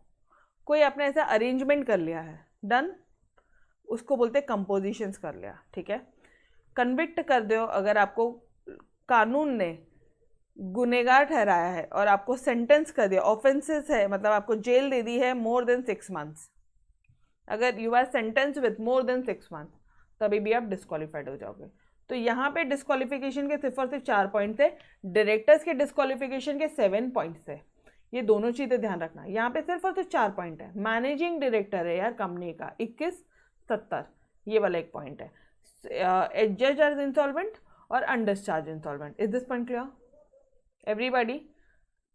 कोई आपने ऐसा अरेंजमेंट कर लिया है, डन, उसको बोलते कंपोजिशंस कर लिया, ठीक है। कन्विक्ट कर दो अगर आपको कानून ने गुनेगार ठहराया है और आपको सेंटेंस कर दिया, ऑफेंसेस है मतलब आपको जेल दे दी है मोर देन 6 मंथ्स, अगर you are sentence with more than 6 month तभी भी आप डिस्क्वालीफाइड हो जाओगे। तो यहाँ पे डिस्क्वालिफिकेशन के सिर्फ और सिर्फ 4 पॉइंट्स है, डायरेक्टर्स के डिस्क्वालिफिकेशन के 7 पॉइंट्स है, ये दोनों चीज़ें ध्यान रखना। यहाँ पे सिर्फ और सिर्फ 4 पॉइंट है। मैनेजिंग डायरेक्टर है यार कंपनी का 21, 70, ये वाला एक पॉइंट है। जज आर इंसॉल्वेंट और undischarged insolvent. Is this point clear everybody?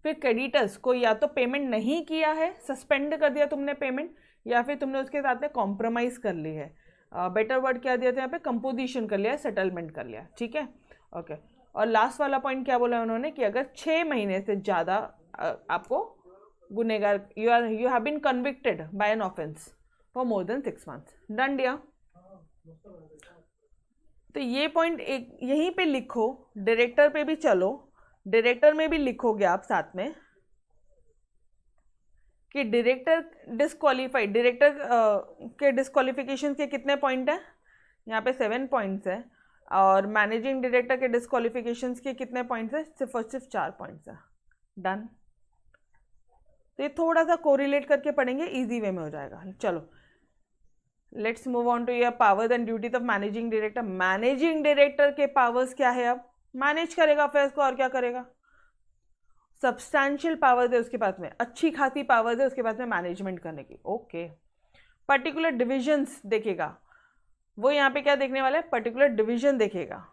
फिर क्रेडिटर्स को या तो पेमेंट नहीं किया है, सस्पेंड कर दिया तुमने पेमेंट, या फिर तुमने उसके साथ में कॉम्प्रोमाइज़ कर ली है, बेटर वर्ड क्या दिया था यहाँ पे, कंपोजिशन कर लिया, सेटलमेंट कर लिया, ठीक है, ओके। और लास्ट वाला पॉइंट क्या बोला उन्होंने कि अगर 6 महीने से ज़्यादा आपको गुनेगार you have been convicted by an offence for more than 6 months, done दिया। तो ये पॉइंट एक यहीं पे लिखो, डायरेक्टर पे भी चलो, डायरेक्टर में भी लिखोगे आप साथ में कि डायरेक्टर डिस्क्वालीफाइड, डायरेक्टर के डिस्क्वालिफिकेशन के कितने पॉइंट हैं, यहाँ पे 7 पॉइंट्स है, और मैनेजिंग डायरेक्टर के डिस्क्वालिफिकेशन के कितने पॉइंट्स है, सिर्फ और सिर्फ 4 पॉइंट्स है, डन। तो ये थोड़ा सा कोरिलेट करके पढ़ेंगे, इजी वे में हो जाएगा। चलो let's move on to your powers and duties of managing director. Managing director के पावर्स क्या है, अब मैनेज करेगा अफेयर्स को, और क्या करेगा, सब्सटैंशियल पावर्स है उसके पास में, अच्छी खासी पावर्स है उसके पास में मैनेजमेंट करने की, ओके। पर्टिकुलर डिविजन्स देखेगा, वो यहाँ पे क्या देखने वाला है, पर्टिकुलर डिवीजन देखेगा,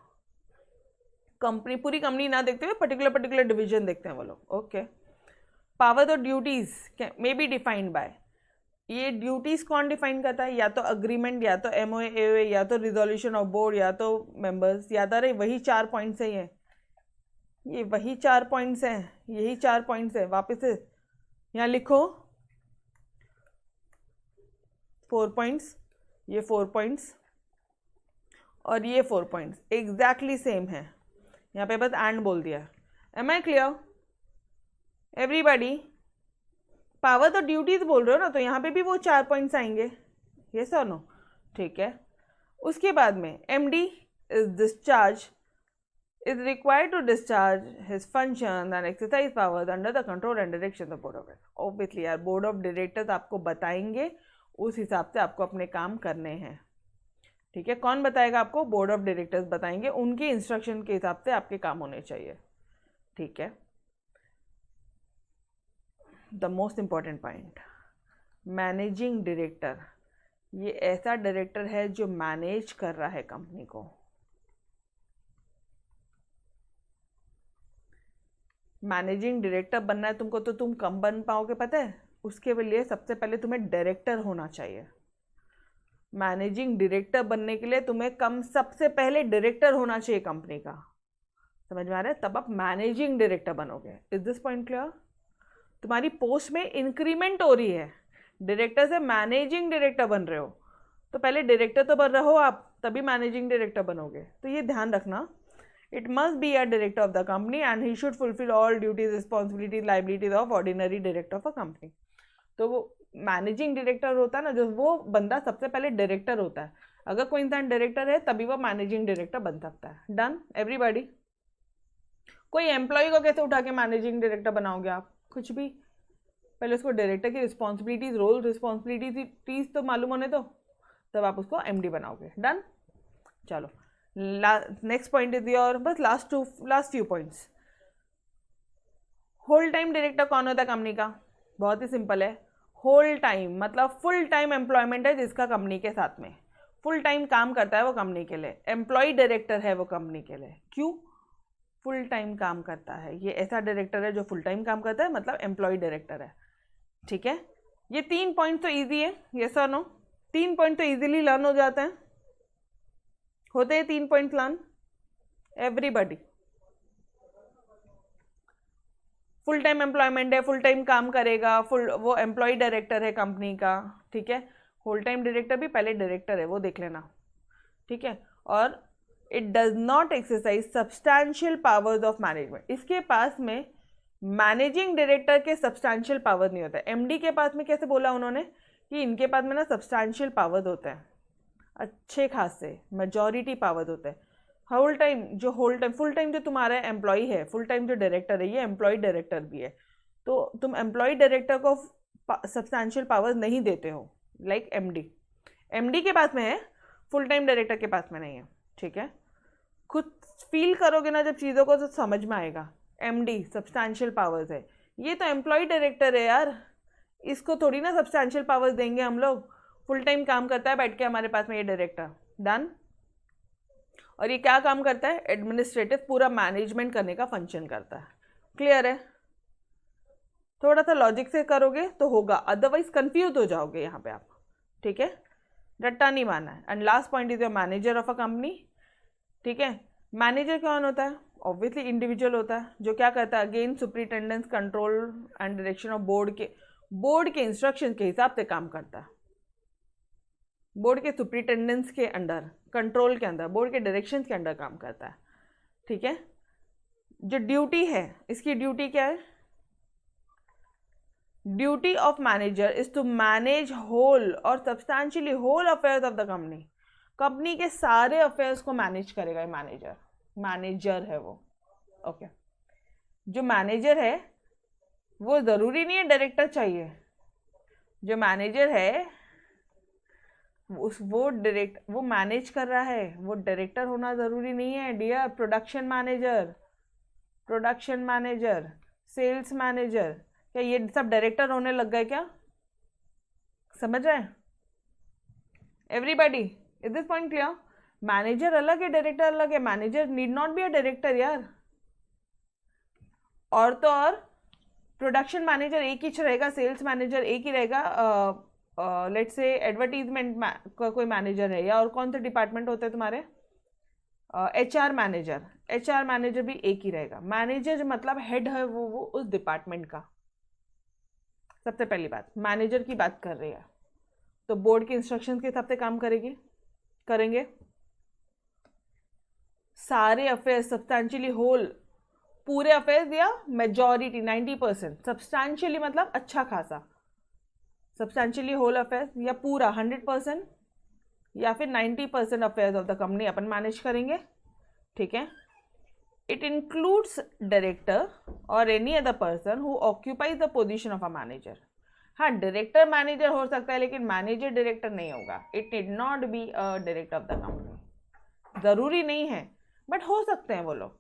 कंपनी पूरी कंपनी ना देखते हुए पर्टिकुलर डिवीजन देखते हैं वो लोग, ओके। पावर्स और duties may be defined by, ये ड्यूटीज कौन डिफाइन करता है, या तो अग्रीमेंट, या तो MOA, AOA, या तो रिजोल्यूशन ऑफ बोर्ड, या तो मेंबर्स, याद आ रहे, वही 4 पॉइंट्स है, ये वही 4 पॉइंट्स हैं, यही 4 पॉइंट्स है। वापस से यहाँ लिखो 4 पॉइंट्स, ये 4 पॉइंट्स और ये 4 पॉइंट्स एग्जैक्टली सेम है, यहाँ पे बस एंड बोल दिया। Am I clear everybody? Power तो ड्यूटीज बोल रहे हो ना, तो यहाँ पे भी वो 4 पॉइंट्स आएंगे, ये सर नो, ठीक है। उसके बाद में MD is required to discharge his functions and exercise powers under the control and direction of the board of directors. Obviously यार बोर्ड ऑफ डायरेक्टर्स आपको बताएंगे, उस हिसाब से आपको अपने काम करने हैं, ठीक है। कौन बताएगा आपको, बोर्ड ऑफ डायरेक्टर्स बताएंगे, उनके इंस्ट्रक्शन के हिसाब से आपके काम होने चाहिए, ठीक है। The most important point, managing director, ये ऐसा डायरेक्टर है जो मैनेज कर रहा है कंपनी को। मैनेजिंग डायरेक्टर बनना है तुमको, तो तुम कम बन पाओगे पता है, उसके लिए सबसे पहले तुम्हें डायरेक्टर होना चाहिए। मैनेजिंग डायरेक्टर बनने के लिए तुम्हें सबसे पहले डायरेक्टर होना चाहिए कंपनी का, समझ में आ रहा है, तब आप मैनेजिंग डायरेक्टर बनोगे। Is this point clear? तुम्हारी पोस्ट में इंक्रीमेंट हो रही है, डायरेक्टर से मैनेजिंग डायरेक्टर बन रहे हो, तो पहले डायरेक्टर तो बन रहे हो आप, तभी मैनेजिंग डायरेक्टर बनोगे, तो ये ध्यान रखना। It must be a director of the company and he should fulfill all duties, responsibilities, liabilities of ordinary director of a company. तो वो मैनेजिंग डायरेक्टर होता है ना, जो वो बंदा सबसे पहले डायरेक्टर होता है। अगर कोई इंसान डायरेक्टर है तभी वो मैनेजिंग डायरेक्टर बन सकता है, डन एवरीबॉडी? कोई एम्प्लॉय को कैसे उठा के मैनेजिंग डायरेक्टर बनाओगे आप, कुछ भी, पहले उसको डायरेक्टर की रिस्पॉन्सिबिलिटीज, रोल रिस्पॉन्सिबिलिटीज तो मालूम होने दो, तब आप उसको MD बनाओगे, डन। चलो नेक्स्ट पॉइंट इज योर, बस last few points. Whole time director कौन होता है कंपनी का, बहुत ही सिंपल है, होल टाइम मतलब फुल टाइम एम्प्लॉयमेंट है जिसका कंपनी के साथ में फुल टाइम काम करता है वो कंपनी के लिए, एम्प्लॉय डायरेक्टर है वो कंपनी के लिए। क्यों फुल टाइम काम करता है, ये ऐसा डायरेक्टर है जो फुल टाइम काम करता है, मतलब एम्प्लॉय डायरेक्टर है, ठीक है। ये 3 पॉइंट तो ईजी है, यस और नो, 3 पॉइंट तो ईजिली लर्न हो जाते हैं, होते हैं 3 point learn everybody. Full time employment है, फुल टाइम काम करेगा, वो एम्प्लॉय डायरेक्टर है कंपनी का, ठीक है। होल टाइम डायरेक्टर भी पहले डायरेक्टर है, वो देख लेना, ठीक है। और it does not exercise substantial powers of management. इसके पास में मैनेजिंग डायरेक्टर के सब्सटैंशियल पावर नहीं होता है। एमडी के पास में कैसे बोला उन्होंने कि इनके पास में ना सब्सटैंशियल पावर्स होते हैं, अच्छे खासे मेजॉरिटी पावर्स होते हैं। होल टाइम फुल टाइम जो तुम्हारा एम्प्लॉय है, फुल टाइम जो डायरेक्टर है, ये एम्प्लॉय डायरेक्टर भी है, तो तुम एम्प्लॉय डायरेक्टर को सब्सटैंशियल पावर्स नहीं देते हो लाइक एमडी के पास में है, फुल टाइम डायरेक्टर के पास में नहीं है। ठीक है, खुद फील करोगे ना जब चीज़ों को तो समझ में आएगा। एमडी सब्सटैंशियल पावर्स है, ये तो एम्प्लॉय डायरेक्टर है यार, इसको थोड़ी ना सब्सटैंशियल पावर्स देंगे हम लोग। फुल टाइम काम करता है बैठ के हमारे पास में ये डायरेक्टर, डन। और ये क्या काम करता है? एडमिनिस्ट्रेटिव, पूरा मैनेजमेंट करने का फंक्शन करता है। क्लियर है? थोड़ा सा लॉजिक से करोगे तो होगा, अदरवाइज कंफ्यूज हो जाओगे यहाँ पे आप। ठीक है, रट्टा नहीं मारना है। And last point is your manager of a company. ठीक है, मैनेजर कौन होता है? ऑब्वियसली इंडिविजुअल होता है जो क्या करता है, again superintendence, control and direction of board के इंस्ट्रक्शन के हिसाब से काम करता है। बोर्ड के सुपरिटेंडेंस के अंडर, कंट्रोल के अंदर, बोर्ड के डायरेक्शन के अंडर काम करता है। ठीक है, जो ड्यूटी है, इसकी ड्यूटी क्या है? Duty of manager is to manage whole और substantially whole affairs of the company. Company के सारे अफेयर्स को मैनेज करेगा ये मैनेजर है वो। ओके, जो मैनेजर है वो ज़रूरी नहीं है डायरेक्टर चाहिए। जो मैनेजर है वो मैनेज कर रहा है, वो डायरेक्टर होना ज़रूरी नहीं है dear. Production manager, sales manager, क्या ये सब डायरेक्टर होने लग गए क्या? समझ रहे हैं everybody? Is this point clear? Manager अलग है, डायरेक्टर अलग है। Manager need not be a director यार। और तो और प्रोडक्शन मैनेजर एक ही रहेगा, सेल्स मैनेजर एक ही रहेगा, लेट्स से एडवर्टीजमेंट का कोई मैनेजर है, या और कौन से डिपार्टमेंट होते हैं तुम्हारे? एचआर मैनेजर भी एक ही रहेगा। मैनेजर मतलब हेड है वो उस डिपार्टमेंट का। सबसे पहली बात, मैनेजर की बात कर रही है तो बोर्ड के इंस्ट्रक्शंस के हिसाब से काम करेंगे। सारे अफेयर्स सब्सटैंशियली होल, पूरे अफेयर्स या मेजॉरिटी 90%, सब्सटैंशियली मतलब अच्छा खासा, सब्सटैंशियली होल अफेयर्स या पूरा 100% या फिर 90% affairs of the company upon manage करेंगे। ठीक है, इट इंक्लूड्स डायरेक्टर और any other person who occupies the position of a manager. हाँ, डायरेक्टर मैनेजर हो सकता है लेकिन मैनेजर डायरेक्टर नहीं होगा। It did not be a director of the company, ज़रूरी नहीं है बट हो सकते हैं वो लोग।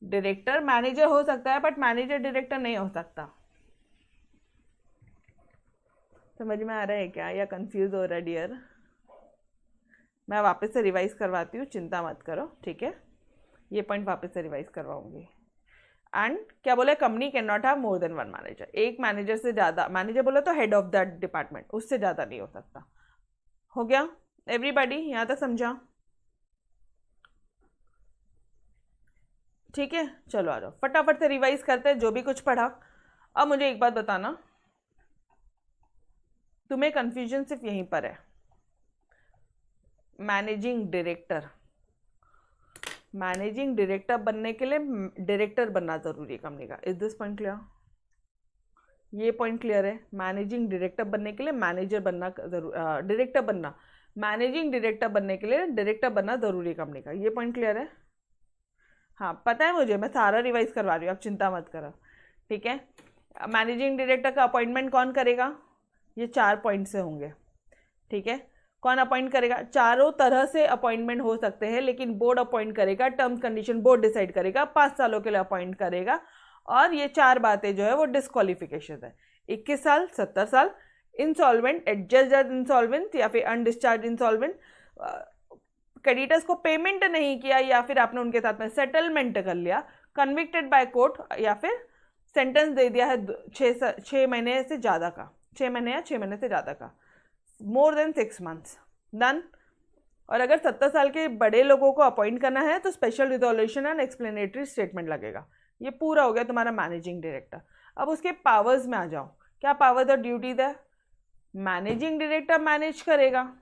डायरेक्टर मैनेजर हो सकता है बट मैनेजर डायरेक्टर नहीं हो सकता। समझ में आ रहा है क्या या कंफ्यूज हो रहा है डियर? मैं वापस से रिवाइज करवाती हूँ, चिंता मत करो। ठीक है, ये पॉइंट वापस से रिवाइज करवाऊंगी। एंड क्या बोला? Company can not have more than one manager. एक मैनेजर से ज़्यादा, मैनेजर बोला तो हेड ऑफ दैट डिपार्टमेंट, उससे ज़्यादा नहीं हो सकता। हो गया एवरीबॉडी? यहाँ तक समझा? ठीक है, चलो आ जाओ फटाफट से रिवाइज करते हैं जो भी कुछ पढ़ा। अब मुझे एक बात बताना, तुम्हें कंफ्यूजन सिर्फ यहीं पर है। मैनेजिंग डायरेक्टर बनने के लिए डायरेक्टर बनना जरूरी है कंपनी का। Is this point clear? ये पॉइंट क्लियर है? मैनेजिंग डायरेक्टर बनने के लिए मैनेजर बनना डायरेक्टर बनना, मैनेजिंग डायरेक्टर बनने के लिए डायरेक्टर बनना जरूरी है कंपनी का। ये पॉइंट क्लियर है? हाँ, पता है मुझे, मैं सारा रिवाइज करवा रही हूँ, आप चिंता मत करो। ठीक है, मैनेजिंग डायरेक्टर का अपॉइंटमेंट कौन करेगा? ये 4 पॉइंट से होंगे। ठीक है, कौन अपॉइंट करेगा? चारों तरह से अपॉइंटमेंट हो सकते हैं लेकिन बोर्ड अपॉइंट करेगा, टर्म्स कंडीशन बोर्ड डिसाइड करेगा, 5 सालों के लिए अपॉइंट करेगा। और ये 4 बातें जो है वो डिस्क्वालिफिकेशन है। 21 साल, 70 साल, इंसॉल्वेंट, एडजस्ट इंसॉल्वेंट या फिर अनडिस्चार्ज इंसॉल्वेंट, क्रेडिटर्स को पेमेंट नहीं किया या फिर आपने उनके साथ में सेटलमेंट कर लिया, कन्विक्टेड बाय कोर्ट या फिर सेंटेंस दे दिया है 6 महीने से ज़्यादा का, 6 महीने या 6 महीने से ज़्यादा का, मोर देन 6 मंथ्स, डन। और अगर 70 साल के बड़े लोगों को अपॉइंट करना है तो special resolution and explanatory statement लगेगा। ये पूरा हो गया तुम्हारा मैनेजिंग डायरेक्टर। अब उसके पावर्स में आ जाओ, क्या पावर्स और ड्यूटीज है? मैनेजिंग डायरेक्टर मैनेज करेगा,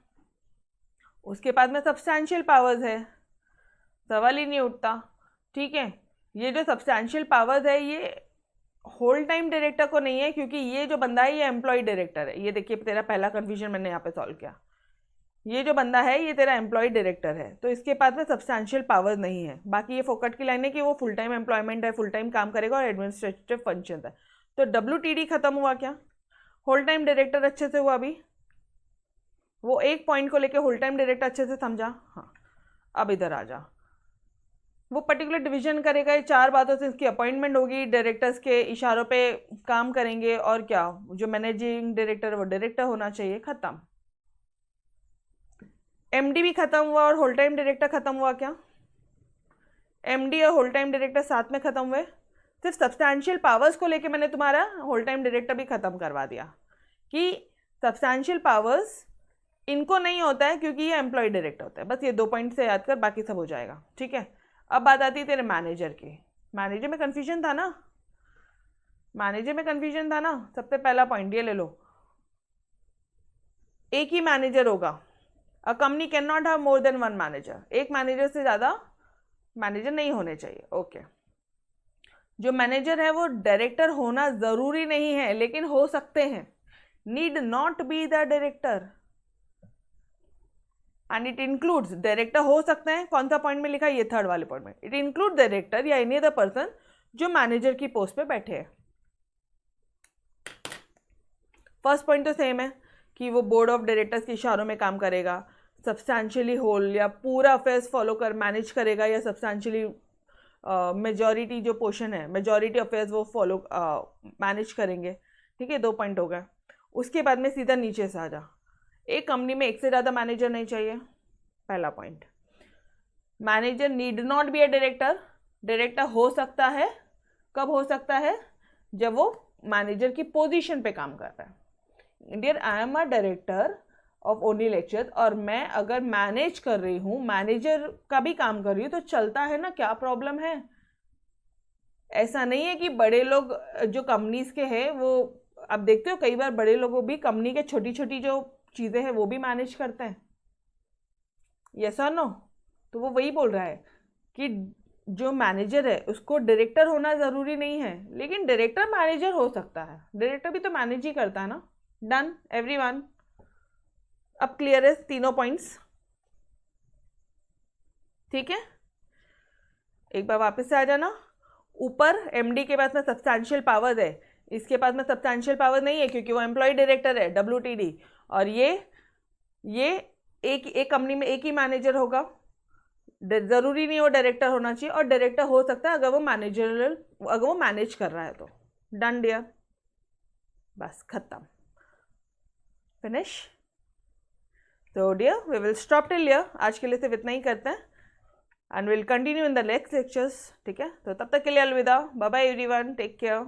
उसके पास में सब्सटैंशियल पावर्स है, सवाल ही नहीं उठता। ठीक है, ये जो सब्सटैंशियल पावर्स है ये होल टाइम डायरेक्टर को नहीं है, क्योंकि ये जो बंदा है ये एम्प्लॉय डायरेक्टर है। ये देखिए तेरा पहला कन्फ्यूजन मैंने यहाँ पे सॉल्व किया। ये जो बंदा है ये तेरा एम्प्लॉय डायरेक्टर है, तो इसके पास में सब्सटैंशियल पावर्स नहीं है। बाकी ये फोकट की लाइन है कि वो फुल टाइम एम्प्लॉयमेंट है, फुल टाइम काम करेगा और एडमिनिस्ट्रेटिव फंक्शन है। तो WTD खत्म हुआ क्या? होल टाइम डायरेक्टर अच्छे से हुआ अभी? वो एक पॉइंट को लेके होल टाइम डायरेक्टर अच्छे से समझा? हाँ, अब इधर आ जा। वो पर्टिकुलर डिवीजन करेगा, ये 4 बातों से इसकी अपॉइंटमेंट होगी, डायरेक्टर्स के इशारों पे काम करेंगे, और क्या जो मैनेजिंग डायरेक्टर वो डायरेक्टर होना चाहिए। खत्म। MD भी खत्म हुआ और होल टाइम डायरेक्टर खत्म हुआ क्या? MD और होल टाइम डायरेक्टर साथ में खत्म हुए। सिर्फ सब्सटैंशियल पावर्स को लेके मैंने तुम्हारा होल टाइम डायरेक्टर भी खत्म करवा दिया कि सब्सटैंशियल पावर्स इनको नहीं होता है क्योंकि ये एम्प्लॉय डायरेक्टर होता है। बस ये 2 पॉइंट से याद कर, बाकी सब हो जाएगा। ठीक है, अब बात आती है तेरे मैनेजर की। मैनेजर में कंफ्यूजन था ना? मैनेजर में कंफ्यूजन था ना? सबसे पहला पॉइंट ये ले लो, एक ही मैनेजर होगा। A company can not have more than 1 manager. एक मैनेजर से ज़्यादा मैनेजर नहीं होने चाहिए। ओके, जो मैनेजर है वो डायरेक्टर होना ज़रूरी नहीं है, लेकिन हो सकते हैं। Need not be the director and it includes. Director हो सकते हैं, कौन सा पॉइंट में लिखा है? ये थर्ड वाले पॉइंट में। इट इंक्लूड डायरेक्टर या एनी अदर पर्सन जो मैनेजर की पोस्ट पे बैठे हैं। फर्स्ट पॉइंट तो सेम है कि वो बोर्ड ऑफ डायरेक्टर्स के इशारों में काम करेगा, सब्सटैंशियली होल या पूरा अफेयर्स फॉलो कर मैनेज करेगा, या सब्सटैंशियली मेजॉरिटी जो पोर्शन है, मेजॉरिटी अफेयर्स वो फॉलो मैनेज करेंगे। ठीक है, 2 पॉइंट हो गए। उसके बाद में सीधा नीचे से आ जा। एक कंपनी में एक से ज़्यादा मैनेजर नहीं चाहिए, पहला point. Manager need not be a director. Director हो सकता है, कब हो सकता है? जब वो मैनेजर की पोजीशन पे काम कर रहा है। Dear, I am a director of only lecture, और मैं अगर मैनेज कर रही हूँ, मैनेजर का भी काम कर रही हूँ, तो चलता है ना, क्या प्रॉब्लम है? ऐसा नहीं है कि बड़े लोग जो कंपनीज के हैं वो, अब देखते हो कई बार बड़े लोगों भी कंपनी के छोटी छोटी जो चीज़ें हैं वो भी मैनेज करते हैं। यस और नो? तो वो वही बोल रहा है कि जो मैनेजर है उसको डायरेक्टर होना ज़रूरी नहीं है, लेकिन डायरेक्टर मैनेजर हो सकता है। डायरेक्टर भी तो मैनेज ही करता है ना। Done everyone? अब क्लियर है तीनों पॉइंट्स? ठीक है, एक बार वापस से आ जाना। ऊपर MD के पास में सब्सटैंशियल पावर्स है, इसके पास में सब्सटैंशियल पावर नहीं है क्योंकि वो एम्प्लॉय डायरेक्टर है, WTD। और ये एक कंपनी में एक ही मैनेजर होगा, ज़रूरी नहीं वो डायरेक्टर होना चाहिए, और डायरेक्टर हो सकता है अगर वो मैनेज कर रहा है तो। डन डियर, बस खत्म, फिनिश। तो dear we will stop till here. आज के लिए सिर्फ इतना ही करते हैं, and will continue in the next lectures. ठीक है, तो तब तक के लिए अलविदा, bye bye everyone, take care.